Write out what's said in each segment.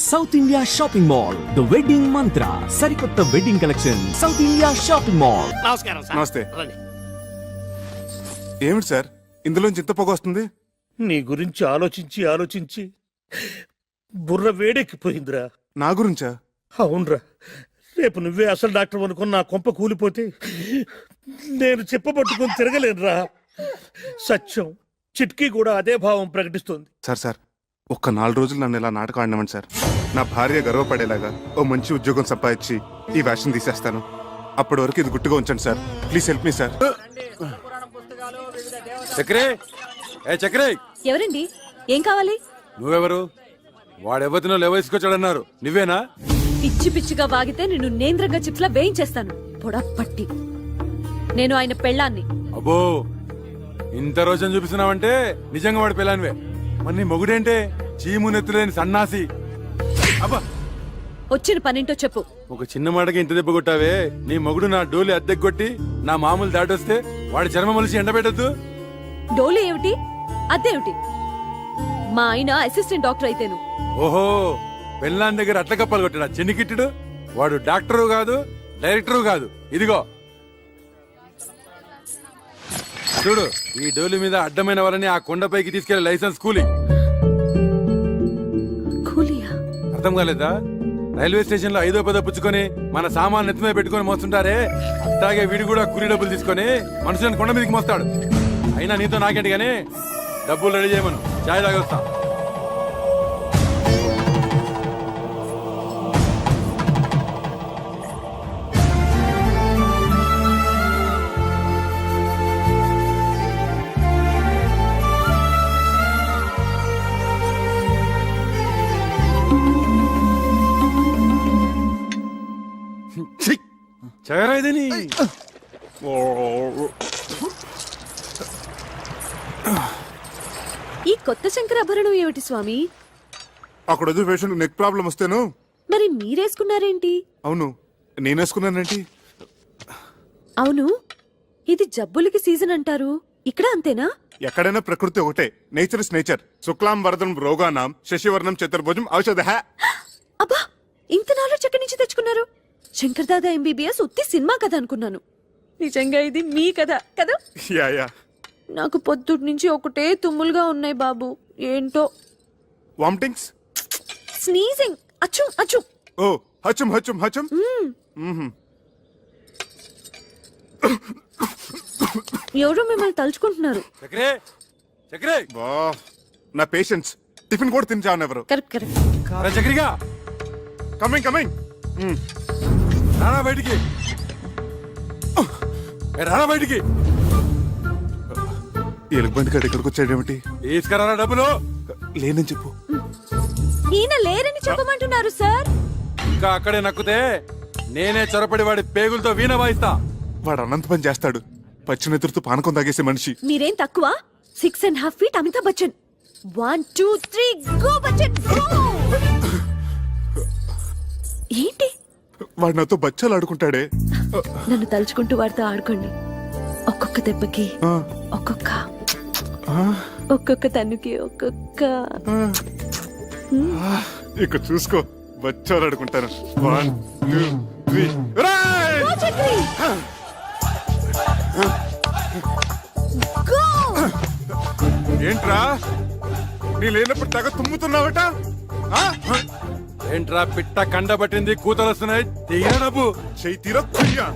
South India shopping mall the wedding మంత్ర సరికొత్త wedding collection south India shopping mall. నమస్కారం sir. నమస్తే. రండి. ఏమిటి సార్ ఇందులోంచి ఇంత పొగ వస్తుంది? నీ గురించి ఆలోచించి ఆలోచించి బుర్ర వేడెక్కిపోయిందిరా. నా గురించా? అవునరా, రేపు నువ్వే అసలు డాక్టర్ అనుకుని నా కొంప కూలిపోతే నేను చెప్పబట్టుకుని తిరగలేనురా. సత్యం చిట్కీ కూడా అదే భావం ప్రకటిస్తుంది. సార్ ఒక్క 4 రోజులు నన్ను ఇలా నాటకం ఆడినవండి సార్. నా భార్య గర్వపడేలాగా ఓ మంచి ఉద్యోగం సంపాదించి ఈ వేషం తీసేస్తాను. అప్పటి వరకు ఇది గుట్టుగా ఉంచండి sir. Please help me sir. చక్రే, ఏ చక్రే, ఎవరండి? ఏం కావాలి? నువ్వెవరు? వాడెవతినో లేవేసుకొచ్చాడన్నారు, నువ్వేనా? పిచ్చి పిచ్చిగా వాగితే నిన్ను నేంద్రంగా చిప్స్లా వేయించేస్తాను. పొడపట్టి నేను ఆయన పెళ్ళాన్ని. అబ్బో, ఇంత రోజున చూపిస్తున్నావంటే నిజంగా వాడి పిల్లానివే. మరి నీ మొగుడేంటే చీము నెత్తులేని సన్నాసి. అబ్బా, వచ్చిన పనింటో చెప్పు. ఒక చిన్న మాటకి ఇంత దెబ్బ కొట్టావే. నీ మొగుడు నా డోలి అద్దెకొట్టి నా మామూలు దాటొస్తే వాడి చర్మ మలిసి ఎండబెట్టద్దు. డోలు ఏమిటి, అదేమిటి? మా ఆయన అసిస్టెంట్ డాక్టర్ అయితేను. ఓహో, పెళ్ళాన్ దగ్గర అట్ల కప్పలు కొట్టాడా చెన్నికిట్టుడు? వాడు డాక్టరు కాదు, డైరెక్టరు కాదు. ఇదిగో చూడు, ఈ డోలి మీద అడ్డమైన వాళ్ళని ఆ కొండపైకి తీసుకెళ్లే లైసెన్స్ కూలి. కూలియా? అర్థం కాలేదా? రైల్వే స్టేషన్ లో 5వ 10వ పుచ్చుకొని మన సామాన్ నెత్తిమే పెట్టుకుని మోస్తుంటారే, అట్లాగే వీడు కూడా కూలి డబ్బులు తీసుకొని మనుషులను కొండ మీదకి మోస్తాడు. అయినా నీతో నాకేంటి గానీ డబ్బులు రెడీ చేయమను, చాయ్ తాగొస్తా. చగరైదని ఈ కొత్త శంకరాభరణం ఏమిటి స్వామి? అక్కడ వద్దు పేషెంట్ నెక్ ప్రాబ్లం వస్తేను. మరి మీరేసుకున్నారేంటి? అవును, నేనేసుకున్నానండి. అవును, ఇది జబ్బులకి సీజన్ అంటారు, ఇక్కడ అంతేనా? ఎక్కడైనా ప్రకృతి ఒకటే. Nature is nature. శుక్లాం వరదం రోగానాం శశివర్ణం చతుర్భుజం ఔషధ. అబ్బా, ఇంత నాలెడ్జ్ ఎక్కడి నుంచి తెచ్చుకున్నారు? శంకర్ దాదా ఎంబీబీఎస్ ఉత్తి సినిమా కథ అనుకున్నాను. నిజంగా ఇది మీ కథ కదా? యా. నాకు పొద్దుటి నుంచి ఒకటే తుమ్ములుగా ఉన్నాయి బాబు. ఏంటో వామిటింగ్స్, స్నీజింగ్, అచ్చు అచ్చు. ఓ హచం హచం హచం. ఎవరో మిమ్మల్ని తలుచుకుంటున్నారు. చక్రే, చక్రే, బా, నా పేషెంట్స్ టిఫిన్ కూడా తిని చావనెవరు. Correct correct. చక్రిగా కమింగ్ కమింగ్. రానా బయటికి, రానా బయటికి. ఎలుగుబంటి కాడ ఇక్కడికి వచ్చాడేమిటి? తీసుకురారా డబ్బులు. లేనని చెప్పు. ఈయన లేరని చెప్పమంటున్నారు సార్. ఇంకా అక్కడే నక్కుతే నేనే చొరపడి వాడి పేగులతో వీణ వాయిస్తా. వాడు అనంత పని చేస్తాడు. పచ్చినెతురుతో పానకం తాగేసే మనిషి. మీరేం తక్కువ? 6.5 feet Amitabh Bachchan. 1 2 3 go Bachchan go. ఏంటి? వాడు నాతో బచ్చాలు ఆడుకుంటాడే. నన్ను తలుచుకుంటూ వాడితో ఆడుకోండి. ఒక్కొక్క దెబ్బకి ఆ, ఒక్కొక్క ఆ, ఒక్కొక్క తన్నుకి ఒక్కొక్క. ఇక చూసుకో, బచ్చాలు ఆడుకుంటాను. 1 2 3. రేయ్! Go Chakri go. ఏంట్రా నీ లేనప్పుడు తెగ తుమ్ముతున్నావట? ఆ? ఏంట్రా పిట్ట కండ పట్టింది, కూతలు వస్తున్నాయి, తీయ డబ్బు. చెయ్యి తీరా కుయ్యా.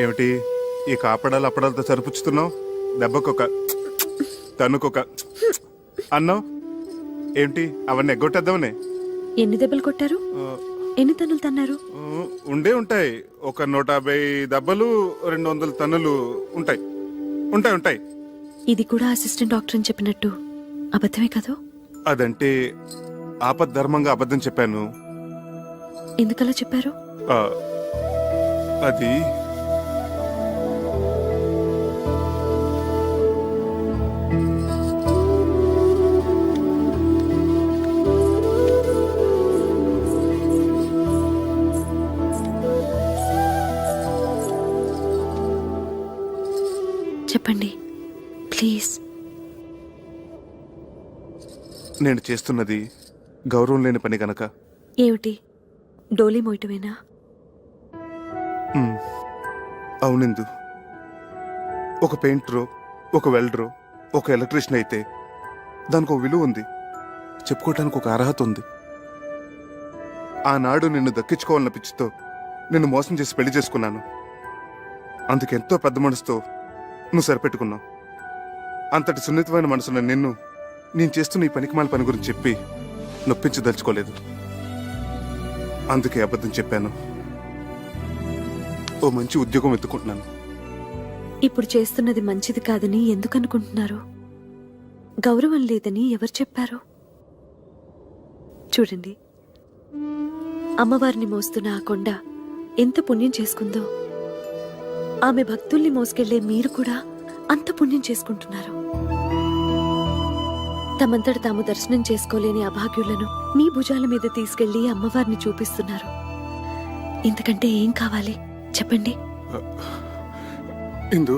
ఏమిటి ఈ కాపడాలు అప్పడాలతో సరిపుచ్చుతున్నావు? దెబ్బకొక తన్నుకొక అన్నావు ఏంటి? అవన్నీ ఎగ్గొట్టేద్దామనే. ఎన్ని దెబ్బలు కొట్టారు? ఎన్ని తన్నులు తన్నారు? ఉండే ఉంటాయి. ఒక 150 దెబ్బలు, 200 తన్నులు ఉంటాయి. ఉంటాయి ఉంటాయి. ఇది కూడా అసిస్టెంట్ డాక్టర్ అని చెప్పినట్టు అబద్ధమే కదా? అదంటే ఆపద్ధర్మంగా అబద్ధం చెప్పాను. ఎందుకలా చెప్పారు? ఆ, అది చెప్పండి ప్లీజ్. నేను చేస్తున్నది గౌరవం లేని పని గనక. ఏమిటి, డోలీ మోయటమేనా? అవునిందు, ఒక పెయింటరో, ఒక వెల్డరో, ఒక ఎలక్ట్రీషియన్ అయితే దానికి ఒక విలువ ఉంది, చెప్పుకోవటానికి ఒక అర్హత ఉంది. ఆనాడు నిన్ను దక్కించుకోవాలన్న పిచ్చితో నిన్ను మోసం చేసి పెళ్లి చేసుకున్నాను. అందుకెంతో పెద్ద మనసుతో నువ్వు సరిపెట్టుకున్నావు. అంతటి సున్నితమైన మనసున్న నిన్ను నేను చేస్తున్న ఈ పనికిమాల పని గురించి చెప్పి నొప్పించదలుచుకోలేదు. అందుకే అబద్ధం చెప్పాను. ఓ మంచి ఉద్యోగం వెతుకుంటున్నాను. ఇప్పుడు చేస్తున్నది మంచిది కాదని ఎందుకు అనుకుంటున్నారు? గౌరవం లేదని ఎవరు చెప్పారు? చూడండి, అమ్మవారిని మోస్తున్న ఆ కొండ ఎంత పుణ్యం చేసుకుందో, ఆమె భక్తుల్ని మోసుకెళ్లే మీరు కూడా అంత పుణ్యం చేసుకుంటున్నారు. తమంతట తాము దర్శనం చేసుకోలేని అభాగ్యులను మీ భుజాల మీద తీసుకెళ్లి అమ్మవారిని చూపిస్తున్నారు. ఇంతకంటే ఏం కావాలి చెప్పండి? ఇందు,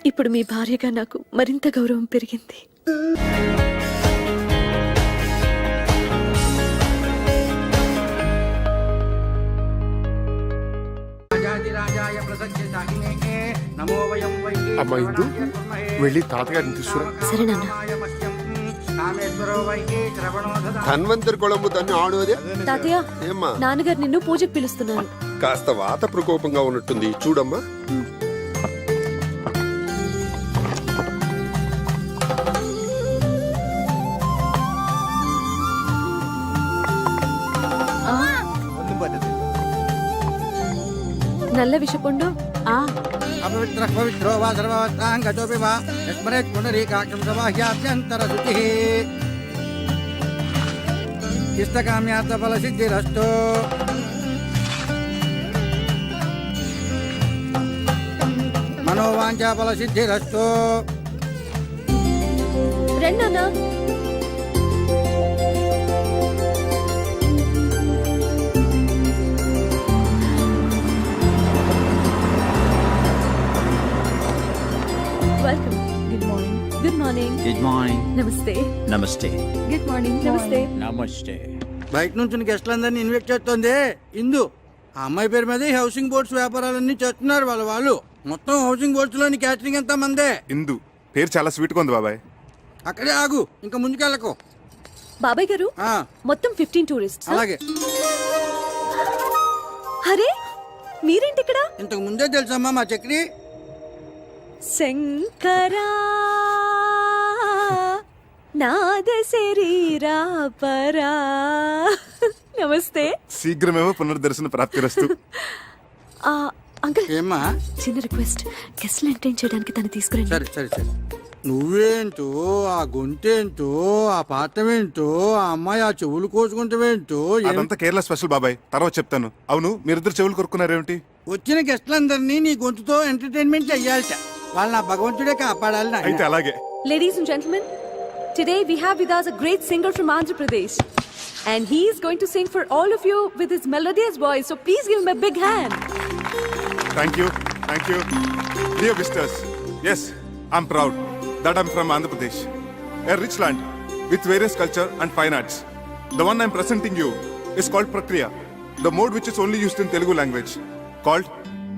ఇప్పుడు మీ భార్యగా నాకు మరింత గౌరవం పెరిగింది. అమ్మా ఇందు, వెళ్ళి తాతగారిని తీసుకురా. సరే నాన్న. ధన్వంతరి కొళంబు తన్ని ఆడువదే. తాతయ్య, ఏమ్మా నాన్నగారు నిన్ను పూజకు పిలుస్తున్నారు. కాస్త వాత ప్రకోపంగా ఉన్నట్టుంది, చూడమ్మా. నల్ల విషపుండు. అపవిత్ర పవిత్రో వా సర్వవత్రాంగతోపి వా యస్మరేత్ పునరీకాక్షం సబాహ్యాభ్యంతర శుచిః ఇష్టకామ్యార్థ ఫల సిద్ధిరస్తు. మనోవాంఛా ఫల సిద్ధిరస్తు. రెండన్నా. Welcome. Good morning. Good morning. Good morning. నమస్తే. నమస్తే. Good morning. నమస్తే. నమస్తే. బయట నుంచి గెస్టులందరినీ ఇన్వైట్ చేస్తుంది ఇందు. ఆ అమ్మాయి పేరు మీద హౌసింగ్ బోర్డ్స్ వ్యాపారాలన్నీ చేస్తున్నారు వాళ్ళు. మొత్తం హౌసింగ్ బోర్డ్స్ లోని క్యాటరింగ్ అంతా మందే. ఇందు పేరు చాలా స్వీట్గా ఉంది బాబాయ్. అక్కడే ఆగు, ఇంకా ముందుకెళ్ళకు. బాబాయ్ గారు, ఆ, మొత్తం 15 టూరిస్ట్స్. అలాగే. అరే, మీరేంటి ఇక్కడ? ఇంతకు ముందే తెలుసమ్మా మా చక్రి. శంకరా నాద శరీరా పరా. నమస్తే. శీఘ్రమేమో పునర్దర్శన ప్రాప్తిరస్తు. అంకుల్, ఏమ్మా? చిన్న రిక్వెస్ట్, గెస్ట్ ఎంటర్టైన్ చేయడానికి తను తీసుకురండి. సరే సరే సరే. నువ్వేంటో, ఆ గొంతేంటో, ఆ పాఠమేంటో, ఆ అమ్మాయి ఆ చెవులు కోసుకుంటావేంటో. అదంతా కేరళ స్పెషల్ బాబాయ్, తర్వాత చెప్తాను. అవును, మీరిద్దరు చెవులు కొరుకున్నారేమిటి? వచ్చిన గెస్టులందరినీ నీ గొంతుతో ఎంటర్టైన్మెంట్ చెయ్యాలట. వాళ్ళ నా భగవంతుడే కాపాడాలి. అయితే అలాగే. Ladies and gentlemen, today we have with us a great singer from Andhra Pradesh. And he is going to sing for all of you with his melodious voice. So please give him a big hand. Thank you. Thank you. Dear visitors, yes, I'm proud that I'm from Andhra Pradesh, a rich land with various culture and fine arts. The one I'm presenting you is called Prakriya, the mode which is only used in Telugu language, called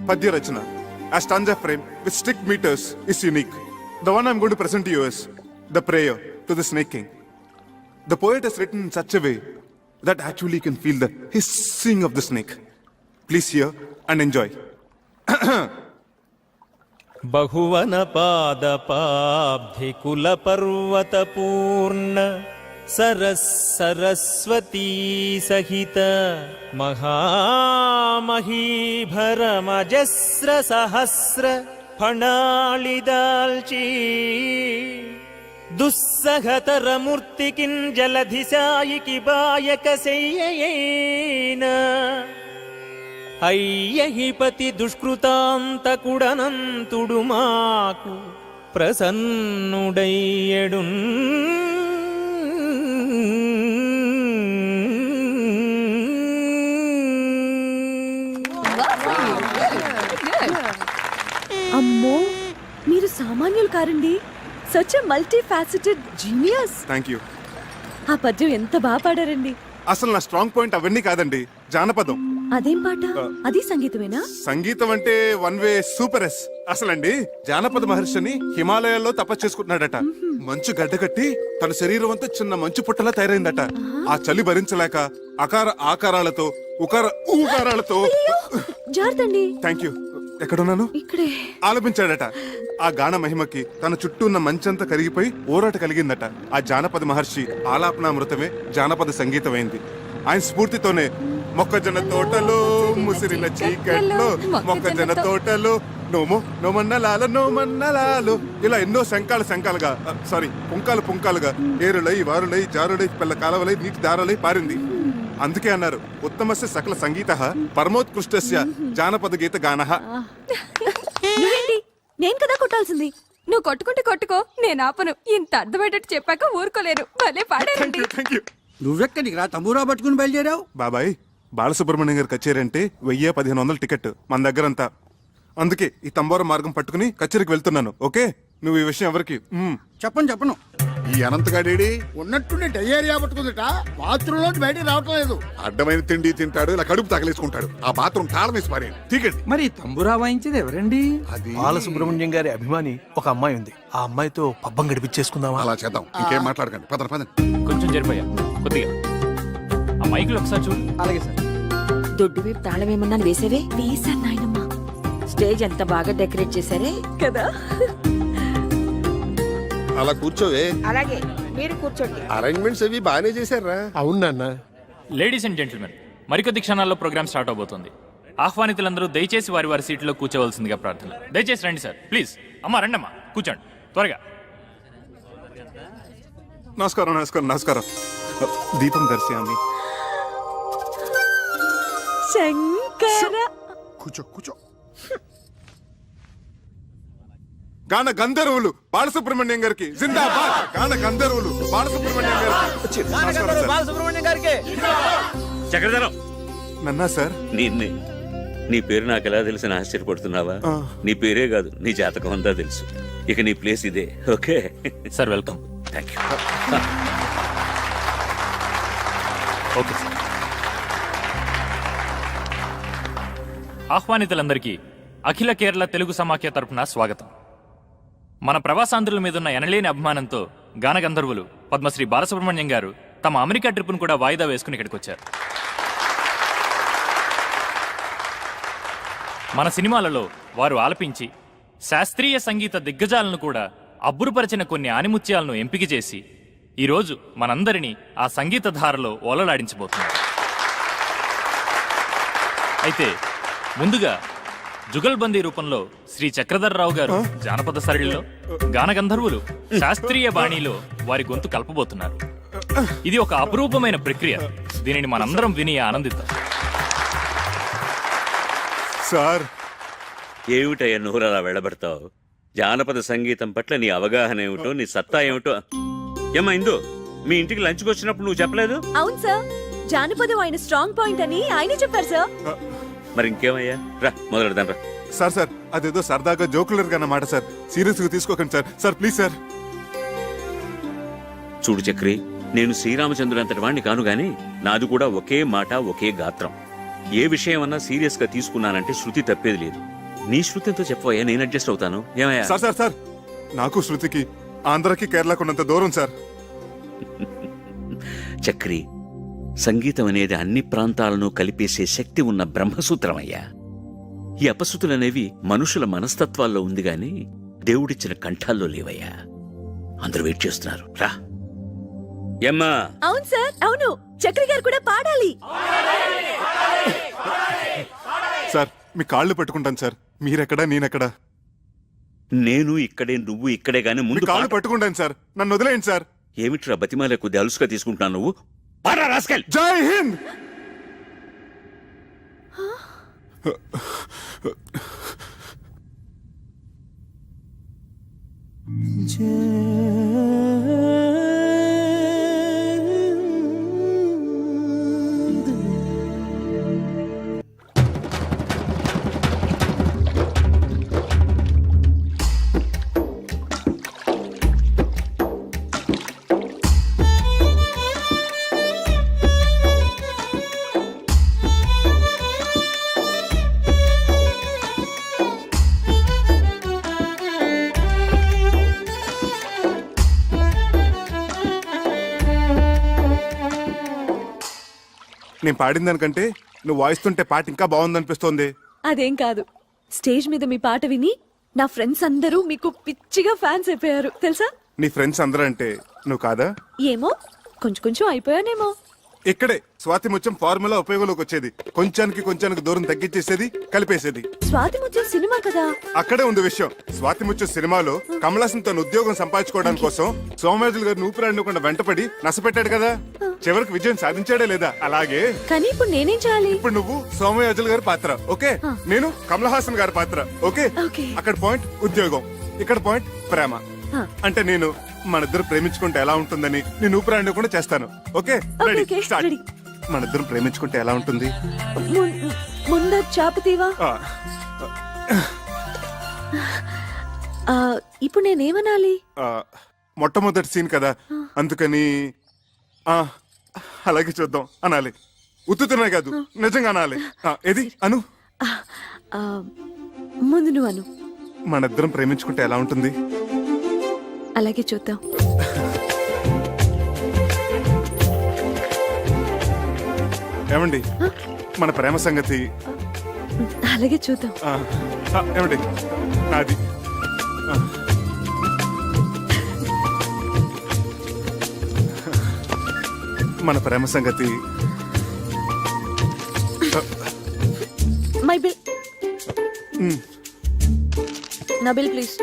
Padya Rachana. A stanza frame with strict meters is unique. The one I'm going to present to you is the prayer to the Snake King. The poet has written in such a way that actually you can feel the hissing of the snake. Please hear and enjoy. बहुवन पादपाब्धि कुल पर्वत पूर्ण सरस्वती सहित महामहीभरमजस्र सहस्र फणालिदाल्ची दुस्सहतर मूर्तिकिं जलधिसायिकि बायकसेय्येन అయ్యహిపతి దుష్కృతాంతకుడనంతుడు మాకు ప్రసన్నుడయ్యడు. అమ్మో మీరు సామాన్యులు కారండి. Such a multi faceted genius. Thank you. ఆ పద్యం ఎంత బాగా పాడారండి. అసలు నా స్ట్రాంగ్ పాయింట్ అవన్నీ కాదండి, జానపదం. అదేం పాట? అది సంగీతమేనా? సంగీతం అంటే వన్ వే సూపర్ ఎస్. అసలండి జానపద మహర్షిని హిమాలయాల్లో తపస్సు చేసుకుంటున్నాడట. మంచు గడ్డకట్టి తన శరీరం అంతా చిన్న మంచు పుట్టలా తయారైందట. ఆ చలి భరించలేక అకార ఆకారాలతో ఉకార ఊకారాలతో జార్తండి. Thank you. ఎక్కడున్నాను? ఇక్కడే. ఆలపించాడట. ఆ గాన మహిమకి తన చుట్టూ ఉన్న మంచంతా కరిగిపోయి ఊరట కలిగిందట. ఆ జానపద మహర్షి ఆలాపనామృతమే జానపద సంగీతమైంది. ఆయన స్ఫూర్తితోనే మొక్కజొన్న తోటలో ముసిరిన చీకట్లో మొక్కజొన్న తోటలో నోమో నోమన్నలాల నోమన్నలాలు ఇలా ఎన్నో శంకాలుగా సారీ పుంకాలుగా ఏరులై వారులై జారులై పిల్ల కాలవలై నీటి దారులై పారింది. అందుకే అన్నారు ఉత్తమస్య సకల సంగీత పరమోత్కృష్టస్య జానపద గీత గానః. నువ్వేంటి? నేను కదా కొట్టాల్సింది. నువ్వు కొట్టుకుంటే కొట్టుకో, నేను ఆపను. ఇంత అర్థమయ్యేటట్టు చెప్పాక ఊరుకోలేను. భలే పాడారండి. Thank you. నువ్వెక్కడికి రా తమ్మురా పట్టుకుని బయలుదేరావు? బాబాయ్ బాలసుబ్రహ్మణ్యం గారి కచేరీ అంటే 1000-1500 టికెట్ మన దగ్గరంతా. అందుకే ఈ తంబోర మార్గం పట్టుకుని కచేరీకి వెళ్తున్నాను. ఓకే, నువ్వు ఈ విషయం ఎవరికి చెప్పను. ఈ అనంతగాడేడి ఉన్నట్టుండి డయేరియా పట్టుకుందిట. బాత్రూంలో బయటికి రావటం లేదు. అడ్డమైన తిండి తింటాడు, ఇలా కడుపు తగలేసుకుంటాడు. ఆ బాత్రూమ్ తాళం వేసి పారేయండి. ఠీకండి. మరి తంబురా వాయించేది ఎవరండి? అది బాలసుబ్రహ్మణ్యం గారి అభిమాని ఒక అమ్మాయి ఉంది. ఆ అమ్మాయితో పబ్బం గడిపించేసుకుందామా? అలా చేద్దాం. ఇంకేం మాట్లాడకండి. పదండి. కొంచెం జరిపోయా కొద్దిగా. ఆ మైకులు ఒకసారి చూడు. అలాగే సార్. దొడ్డు వైపు తాళం ఏమన్నా వేసేవే? వేసాను నాయనమ్మా. స్టేజ్ ఎంత బాగా డెకరేట్ చేశారే కదా. అలా కూర్చోవే. అలాగే మీరు కూర్చోండి. అరేంజ్మెంట్స్ అవి బాగానే చేశారా? అవును నాన్న. లేడీస్ అండ్ జెంటిల్మెన్, మరికొద్ది క్షణాల్లో ప్రోగ్రామ్ స్టార్ట్ అవబోతోంది. ఆహ్వానితులందరూ దయచేసి వారి వారి సీట్లో కూర్చోవలసిందిగా ప్రార్థన. దయచేసి రండి సార్, ప్లీజ్. అమ్మా రండమ్మా, కూర్చోండి త్వరగా. నమస్కారం. దీపం దర్శయామి. శంకర. కూర్చో. గాన గంధర్వులు బాలసుబ్రహ్మణ్యం గారికి జిందాబాద్. గాన గంధర్వులు బాలసుబ్రహ్మణ్యం గారికి. చక్రధరం, నన్నా సార్. నీ పేరు నాకు ఎలా తెలిసిన ఆశ్చర్యపడుతున్నావా? నీ పేరే కాదు, నీ జాతకం అంతా తెలుసు. ఇక నీ ప్లేస్ ఇదే. Okay sir, welcome. Thank you. Okay sir. ఆహ్వానితులందరికీ అఖిల కేరళ తెలుగు సమాఖ్య తరపున స్వాగతం. మన ప్రవాసాంధ్రుల మీదున్న ఎనలేని అభిమానంతో గానగంధర్వులు పద్మశ్రీ బాలసుబ్రహ్మణ్యం గారు తమ అమెరికా ట్రిప్ను కూడా వాయిదా వేసుకుని ఇక్కడికి వచ్చారు. మన సినిమాలలో వారు ఆలపించి శాస్త్రీయ సంగీత దిగ్గజాలను కూడా అబ్బురుపరిచిన కొన్ని ఆనిముత్యాలను ఎంపిక చేసి ఈరోజు మనందరినీ ఆ సంగీత ధారలో ఓలలాడించబోతున్నారు. అయితే ముందుగా జుగల్బందీ రూపంలో శ్రీ చక్రధర్రావు గారు జానపద సరళిలో, గానగంధర్వులు శాస్త్రీయ బాణీలో వారి గొంతు కలపబోతున్నారు. ఇది ఒక అపురూపమైన ప్రక్రియ. దీనిని మనందరం విని ఆనందిద్దాం. సార్, ఏమిటయ్యా నువ్వు అలా వెళ్ళబడతావు? జానపద సంగీతం పట్ల నీ అవగాహన ఏమిటో, నీ సత్తా ఏమిటో. ఏమా ఇందు, మీ ఇంటికి లంచ్కి వచ్చినప్పుడు నువ్వు చెప్పలేదు? అవును సార్, జానపదం ఆయన స్ట్రాంగ్ పాయింట్ అని ఆయనే చెప్పారు సార్. మరి ఇంకేమయ్యా, రా మొదలెడదాం రా. సార్ అదేదో సరదాగా జోకులర్గా అన్నమాట సార్. సీరియస్ గా తీసుకోకండి సార్ ప్లీజ్ సార్. చూడు చక్రి, నేను శ్రీరామచంద్రుడు అంతటి వాణ్ణి కాను గాని నాది కూడా ఒకే మాట, ఒకే గాత్రం. ఏ విషయం అన్నా సీరియస్ గా తీసుకున్నానంటే శృతి తప్పేది లేదు. నీ శృతితో చెప్పవయ్యా, నేను అడ్జస్ట్ అవుతాను. ఏమయ్యా? సార్ నాకు శృతికి ఆంధ్రకి కేరళకు ఉన్నంత దూరం సార్. చక్రి, సంగీతం అనేది అన్ని ప్రాంతాలను కలిపేసే శక్తి ఉన్న బ్రహ్మసూత్రమయ్యా. ఈ అపశృతులనేవి మనుషుల మనస్తత్వాల్లో ఉంది గాని దేవుడిచ్చిన కంఠాల్లో లేవయ్యా. అందరూ వెయిట్ చేస్తున్నారు, రా. ఏమ్మా? అవును సార్, అవును. చక్రి గారు కూడా పాడాలి. సార్ మీ కాళ్ళు పట్టుకుంటాను సార్. మీరెక్కడా నేనెక్కడా? నేను ఇక్కడే, నువ్వు ఇక్కడే గాని మీ ముందు కాళ్ళు పాట- పట్టుకుంటాను సార్. నన్ను వదిలేయండి సార్. ఏమిట్రా బతిమాలే కొద్ది అలుసుగా తీసుకుంటున్నావు నువ్వు? పారా రాస్కెల్. జై హింద్. నేను పాడిన దానికంటే నువ్వు వాయిస్తుంటే పాట ఇంకా బాగుందనిపిస్తోంది. అదేం కాదు. స్టేజ్ మీద మీ పాట విని నా ఫ్రెండ్స్ అందరూ మీకు పిచ్చిగా ఫ్యాన్స్ అయిపోయారు తెలుసా? నీ ఫ్రెండ్స్ అందరూ అంటే నువ్వు కాదా? ఏమో, కొంచెం కొంచెం అయిపోయానేమో. ఇక్కడే స్వాతి ముత్యం ఫార్ములా ఉపయోగంలోకి వచ్చేది. కొంచానికి దూరం తగ్గించేసేది, కలిపేసేది. స్వాతి ముత్యం సినిమా కదా. అక్కడే ఉంది విషయం. స్వాతి ముత్యం సినిమాలో కమలాసన్ తన ఉద్యోగం సంపాదించుకోవడానికి కోసం సోమరాజులు గారిని ఊపిరాడకుండా వెంటపడి నసపెట్టాడు కదా. చివరికి విజయం సాధించాడే లేదా? అలాగే కానీ ఇప్పుడు నేనేం చేయాలి? ఇప్పుడు నువ్వు సోమయాజులు గారి పాత్ర, ఓకే? నేను కమల్ హాసన్ గారి పాత్ర, ఓకే? ఓకే. అక్కడ పాయింట్ ఉద్యోగం, ఇక్కడ పాయింట్ ప్రేమ. అంటే నేను మనిద్దరు ప్రేమించుకుంటే ఎలా ఉంటుందని నేను ఊపిరాడకుండా చేస్తాను, okay? Ready, okay, start. Ready. మనిద్దరం ప్రేమించుకుంటే ఎలా ఉంటుంది? ముందు చాపతీవా. ఇప్పుడు నేనేమనాలి? మొట్టమొదటి సీన్ కదా, అందుకని అలాగే చూద్దాం అనాలి. ఉత్తుతూనే కాదు, నిజంగా అనాలి. ఏది అను? ముందు నువ్వు అను. మనిద్దరం ప్రేమించుకుంటే ఎలా ఉంటుంది? అలాగే చూద్దాం. ఏమండి మన ప్రేమ సంగతి? అలాగే చూద్దాం. ఏమండి నాది? మన ప్రేమ సంగతి? My bill. నా బిల్ ప్లీజ్.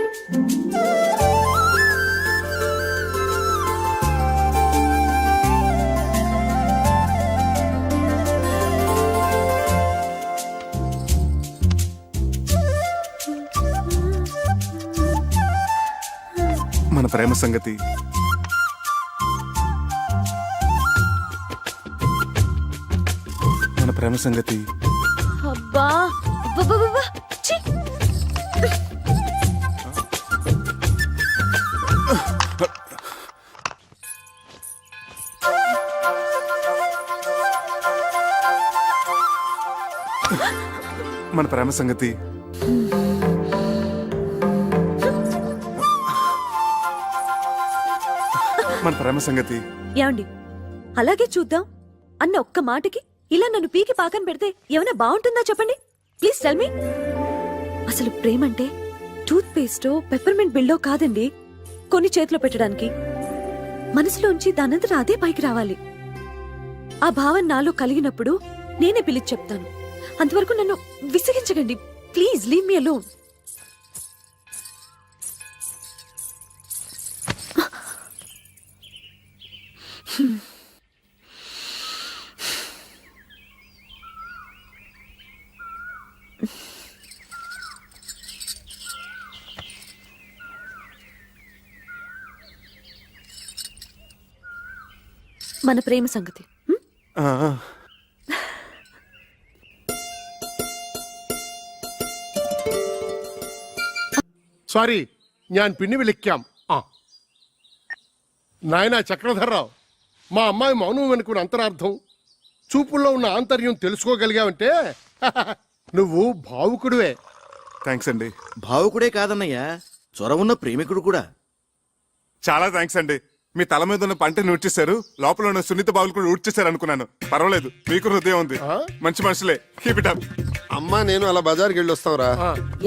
మన ప్రేమ సంగతి? మన ప్రేమ సంగతి? అబ్బా అబ్బబ్బబ్బబ్బా. ఛీ! మన ప్రేమ సంగతి? మన ప్రేమ సంగతి? ఏమండి, అలాగే చూద్దాం అన్న ఒక్క మాటకి ఇలా నన్ను పీకి పాకన పెడితే ఏమైనా బాగుంటుందా చెప్పండి? Please tell me. అసలు ప్రేమంటే టూత్ పేస్టో పెప్పర్మెంట్ బిల్డో కాదండి. కొన్ని చేతిలో పెట్టడానికి మనసులోంచి దానంతట అదే పైకి రావాలి. ఆ భావన నాలో కలిగినప్పుడు నేనే పిలిచి చెప్తాను. అంతవరకు నన్ను విసిగించకండి. Please leave me alone. మన ప్రేమ సంగతి. సారీ, ഞാൻ പിന്നെ വിളിക്കാം. నాయన చక్రధర్రావు, మా అమ్మాయి మౌనం వెనుకున్న అంతరార్థం, చూపుల్లో ఉన్న ఆంతర్యం తెలుసుకోగలిగావంటే నువ్వు భావుకుడివే. థ్యాంక్స్ అండి. భావుకుడే కాదన్నయ్యా, చొరవున్న ప్రేమికుడు కూడా. చాలా థ్యాంక్స్ అండి. మీ తల మీద ఉన్న పంటని ఊడ్చేశారు, లోపల ఉన్న సున్నిత బావులు కూడా ఊడ్చేశారు అనుకున్నాను. పర్వాలేదు, మీకు హృదయం ఉంది. మంచి మనుషులే. Keep it up. అమ్మా నేను అలా బజార్కి వెళ్ళి వస్తావురా.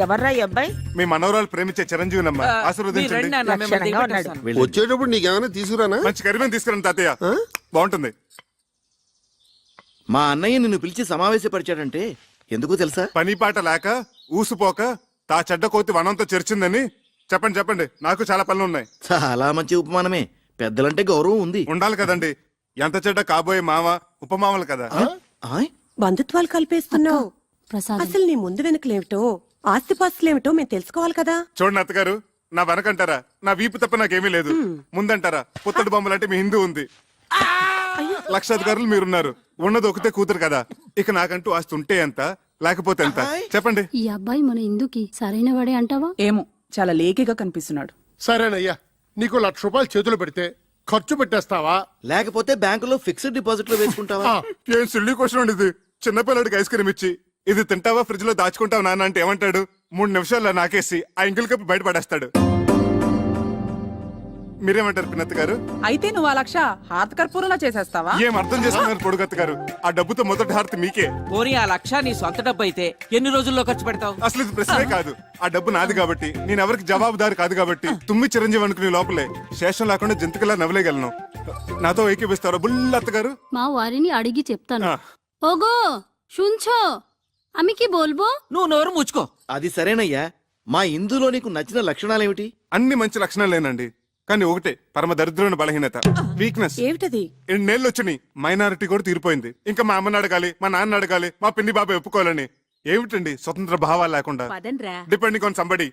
ఎవర్రా ఈ అబ్బాయి? మీ మనవరాలు ప్రేమించే చిరంజీవినమ్మా, ఆశీర్వదించండి. లక్షణంగా ఉన్నాడు. వచ్చేటప్పుడు నీకేమైనా తీసుకురానా? మంచి కరిమేం తీసుకురండి తాతయ్య, బాగుంటుంది. మా అన్నయ్య నిన్ను పిలిచి సమావేశపరిచాడంటే ఎందుకు తెలుసా? పని పాట లేక ఊసుపోక తా చెడ్డ కోతి వనంతో చెరిచిందని చెప్పండి. చెప్పండి, నాకు చాలా పనులు ఉన్నాయి. చాలా మంచి ఉపమానమే. పెద్దలంటే గౌరవం ఉంది. ఉండాలి కదండి. ఎంత చెడ్డ కాబోయే మామ ఉపమామలు కదా. బంధుత్వాలు కలిపేస్తున్నావు. అసలు నీ ముందు వెనుకలేమిటో ఆస్తిపాస్తులేమిటో మేము తెలుసుకోవాలి కదా. చూడండి అత్తగారు, నా వెనకంటారా నా వీపు తప్ప నాకేమీ లేదు. ముందంటారా పుత్తడి బొమ్మలంటే మీ హిందూ ఉంది. లక్షాధికారులు మీరున్నారు. ఉన్నది ఒకతే కూతురు కదా. ఇక నాకంటూ ఆస్తి ఉంటే ఎంత, లేకపోతే ఎంత చెప్పండి. ఈ అబ్బాయి మన ఇందుకి సరైన వాడే అంటావా? ఏమో చాలా లేకిగా కనిపిస్తున్నాడు. సరేనయ్యా, నీకు 1,00,000 రూపాయలు చేతులు పెడితే ఖర్చు పెట్టేస్తావా? లేకపోతే బ్యాంకులో ఫిక్స్డ్ డిపాజిట్ లో వేసుకుంటావా? ఏం సిల్లీ క్వశ్చన్ అండి ఇది. చిన్నపిల్లడికి ఐస్ క్రీమ్ ఇచ్చి ఇది తింటావా ఫ్రిడ్జ్ లో దాచుకుంటావా నాన్న అంటే ఏమంటాడు? 3 నిమిషాల్లో నాకేసి ఆ ఇంకిల్ కప్పు బయట పడేస్తాడు. మీరేమంటారు పిన్నత్త గారు? అయితే నువ్వు ఆ 1,00,000 హారత కర్పూరంలో చేసేస్తావా? ఏం అర్థం చేసుకున్నారు పొడుగత్త గారు? ఆ డబ్బుతో మొదటి హారతి మీకే. పోనీ ఆ 1,00,000 నీ సొంత డబ్బు అయితే ఎన్ని రోజుల్లో ఖర్చు పెడతావు? అసలు ఇది ప్రశ్నే కాదు. ఆ డబ్బు నాది కాబట్టి, నేను ఎవరికి జవాబుదారు కాదు కాబట్టి, తుమ్మి చిరంజీవి అనుకునే లోపలే శేషం లేకుండా జంతుకులా నవ్వలేగలను. నాతో ఏకీపిస్తారా బుల్లత్త గారు? మా వారిని అడిగి చెప్తాను. ఆ. ఓగో শুনছো, আমি কি বলবো? నువ్వు నోరు ముచ్చుకో. అది సరేనయ్యా. మా ఇందులో నీకు నచ్చిన లక్షణాలేమిటి? అన్ని మంచి లక్షణాలేనండి, కానీ ఒకటే పరమ దరిద్రమైన బలహీనత, వీక్నెస్. ఏమిటది? 2 నెలలు వచ్చినాయి, మైనారిటీ కూడా తీరిపోయింది. ఇంకా మా అమ్మని అడగాలి, మా నాన్న అడగాలి, మా పిన్ని బాబాయ్ ఒప్పుకోవాలని. ఏమిటండి స్వతంత్ర భావాలు లేకుండా? Depending on somebody.